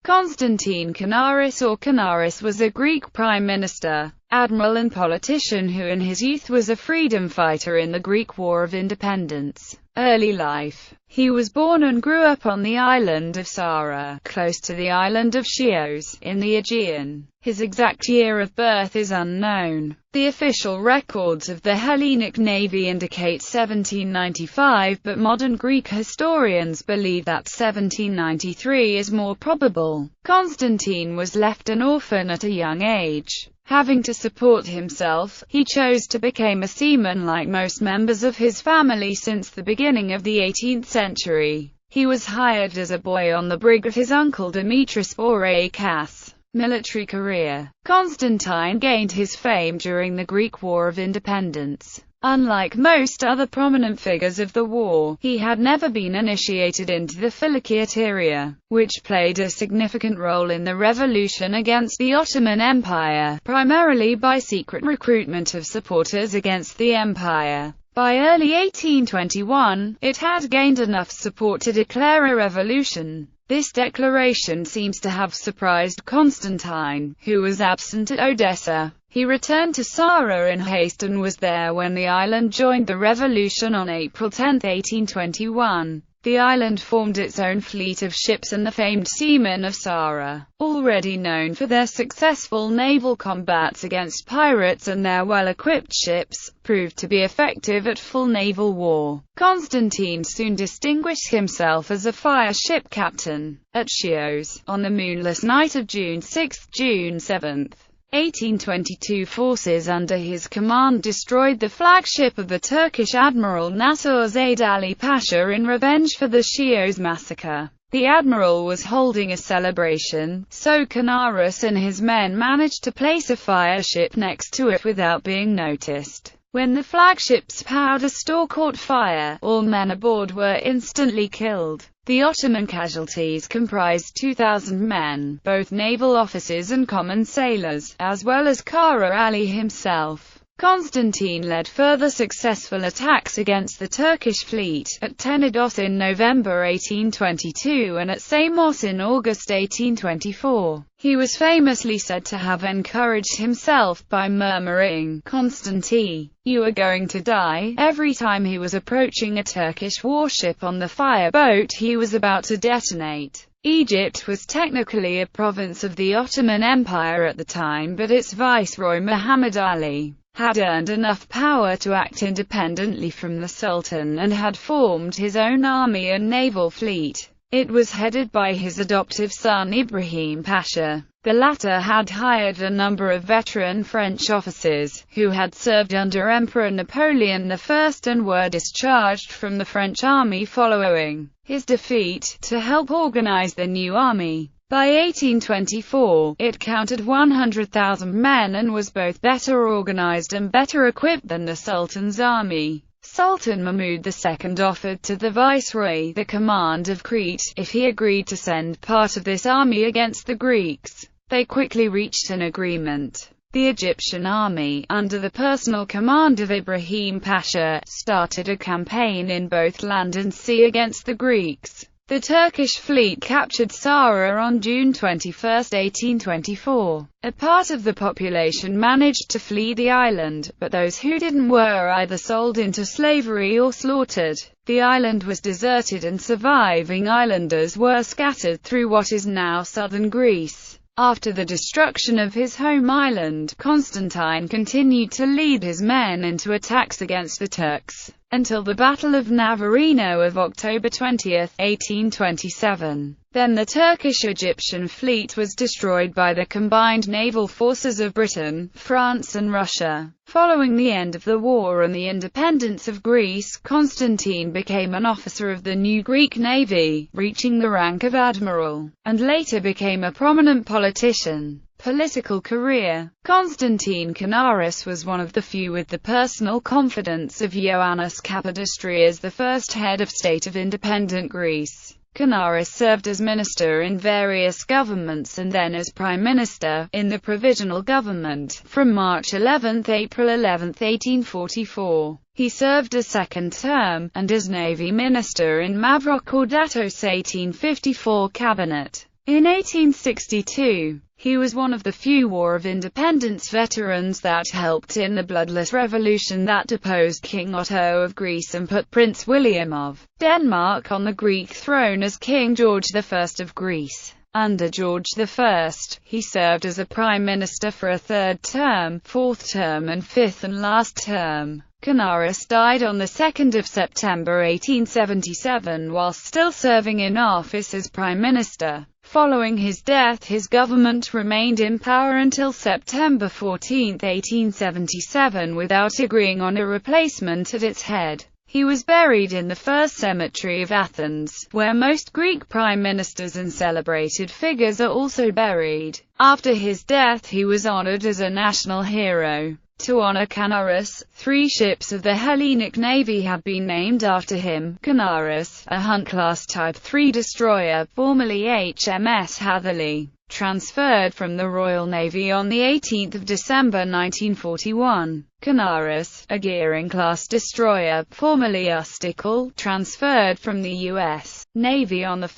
Constantine Kanaris or Kanaris was a Greek prime minister, admiral and politician who in his youth was a freedom fighter in the Greek War of Independence. Early life. He was born and grew up on the island of Psara, close to the island of Chios, in the Aegean. His exact year of birth is unknown. The official records of the Hellenic Navy indicate 1795, but modern Greek historians believe that 1793 is more probable. Constantine was left an orphan at a young age. Having to support himself, he chose to become a seaman like most members of his family since the beginning of the 18th century. He was hired as a boy on the brig of his uncle Demetrius Boreas. Military career. Constantine gained his fame during the Greek War of Independence. Unlike most other prominent figures of the war, he had never been initiated into the Philocratia, which played a significant role in the revolution against the Ottoman Empire, primarily by secret recruitment of supporters against the empire. By early 1821, it had gained enough support to declare a revolution. This declaration seems to have surprised Constantine, who was absent at Odessa. He returned to Psara in haste and was there when the island joined the revolution on April 10, 1821. The island formed its own fleet of ships, and the famed seamen of Psara, already known for their successful naval combats against pirates and their well-equipped ships, proved to be effective at full naval war. Constantine soon distinguished himself as a fire ship captain. At Chios, on the moonless night of June 7, 1822, forces under his command destroyed the flagship of the Turkish admiral Nasser Zaid Ali Pasha in revenge for the Chios massacre. The admiral was holding a celebration, so Kanaris and his men managed to place a fire ship next to it without being noticed. When the flagship's powder store caught fire, all men aboard were instantly killed. The Ottoman casualties comprised 2,000 men, both naval officers and common sailors, as well as Kara Ali himself. Constantine led further successful attacks against the Turkish fleet, at Tenedos in November 1822 and at Samos in August 1824. He was famously said to have encouraged himself by murmuring, "Constantine, you are going to die," every time he was approaching a Turkish warship on the fireboat he was about to detonate. Egypt was technically a province of the Ottoman Empire at the time, but its viceroy Muhammad Ali had earned enough power to act independently from the Sultan and had formed his own army and naval fleet. It was headed by his adoptive son Ibrahim Pasha. The latter had hired a number of veteran French officers, who had served under Emperor Napoleon I and were discharged from the French army following his defeat, to help organize the new army. By 1824, it counted 100,000 men and was both better organized and better equipped than the Sultan's army. Sultan Mahmud II offered to the viceroy the command of Crete, if he agreed to send part of this army against the Greeks. They quickly reached an agreement. The Egyptian army, under the personal command of Ibrahim Pasha, started a campaign in both land and sea against the Greeks. The Turkish fleet captured Psara on June 21, 1824. A part of the population managed to flee the island, but those who didn't were either sold into slavery or slaughtered. The island was deserted and surviving islanders were scattered through what is now southern Greece. After the destruction of his home island, Constantine continued to lead his men into attacks against the Turks, until the Battle of Navarino of October 20, 1827. Then the Turkish-Egyptian fleet was destroyed by the combined naval forces of Britain, France and Russia. Following the end of the war and the independence of Greece, Constantine became an officer of the new Greek navy, reaching the rank of admiral, and later became a prominent politician. Political career. Constantine Kanaris was one of the few with the personal confidence of Ioannis Kapodistrias as the first head of state of independent Greece. Kanaris served as minister in various governments and then as prime minister, in the provisional government, from March 11 to April 11, 1844. He served a second term, and as navy minister in Mavrocordatos 1854 cabinet. In 1862, he was one of the few War of Independence veterans that helped in the bloodless revolution that deposed King Otto of Greece and put Prince William of Denmark on the Greek throne as King George I of Greece. Under George I, he served as a prime minister for a third term, fourth term and fifth and last term. Kanaris died on 2 September 1877 whilst still serving in office as prime minister. Following his death, his government remained in power until September 14, 1877 without agreeing on a replacement at its head. He was buried in the First Cemetery of Athens, where most Greek prime ministers and celebrated figures are also buried. After his death he was honored as a national hero. To honor Kanaris, 3 ships of the Hellenic Navy have been named after him. Kanaris, a Hunt-class Type 3 destroyer, formerly HMS Hatherley, transferred from the Royal Navy on 18 December 1941. Kanaris, a Gearing-class destroyer, formerly Usticle, transferred from the U.S. Navy on 1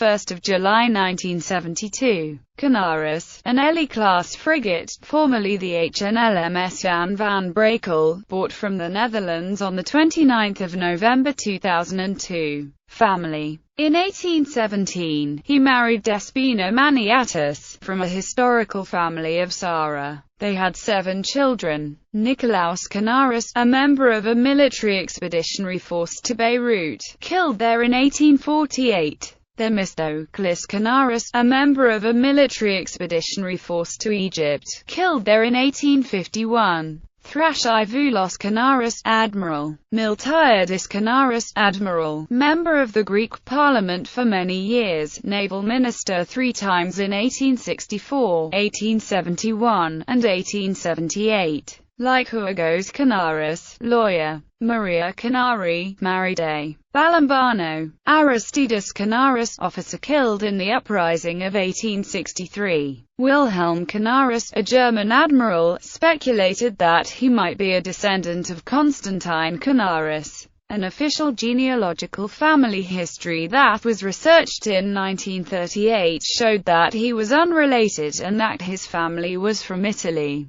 July 1972. Kanaris, an Elly-class frigate, formerly the HNLMS Jan van Brakel, bought from the Netherlands on 29 November 2002. Family. In 1817, he married Despina Maniatis, from a historical family of Sara. They had 7 children. Nicolaus Kanaris, a member of a military expeditionary force to Beirut, killed there in 1848. Themistocles Kanaris, a member of a military expeditionary force to Egypt, killed there in 1851. Thrasivoulos Kanaris, Admiral. Miltiadis Kanaris, Admiral, member of the Greek Parliament for many years, naval minister 3 times in 1864, 1871, and 1878. Lykurgos Kanaris, lawyer. Maria Kanari, married a Balambano. Aristides Kanaris, officer killed in the uprising of 1863. Wilhelm Kanaris, a German admiral, speculated that he might be a descendant of Constantine Kanaris. An official genealogical family history that was researched in 1938 showed that he was unrelated and that his family was from Italy.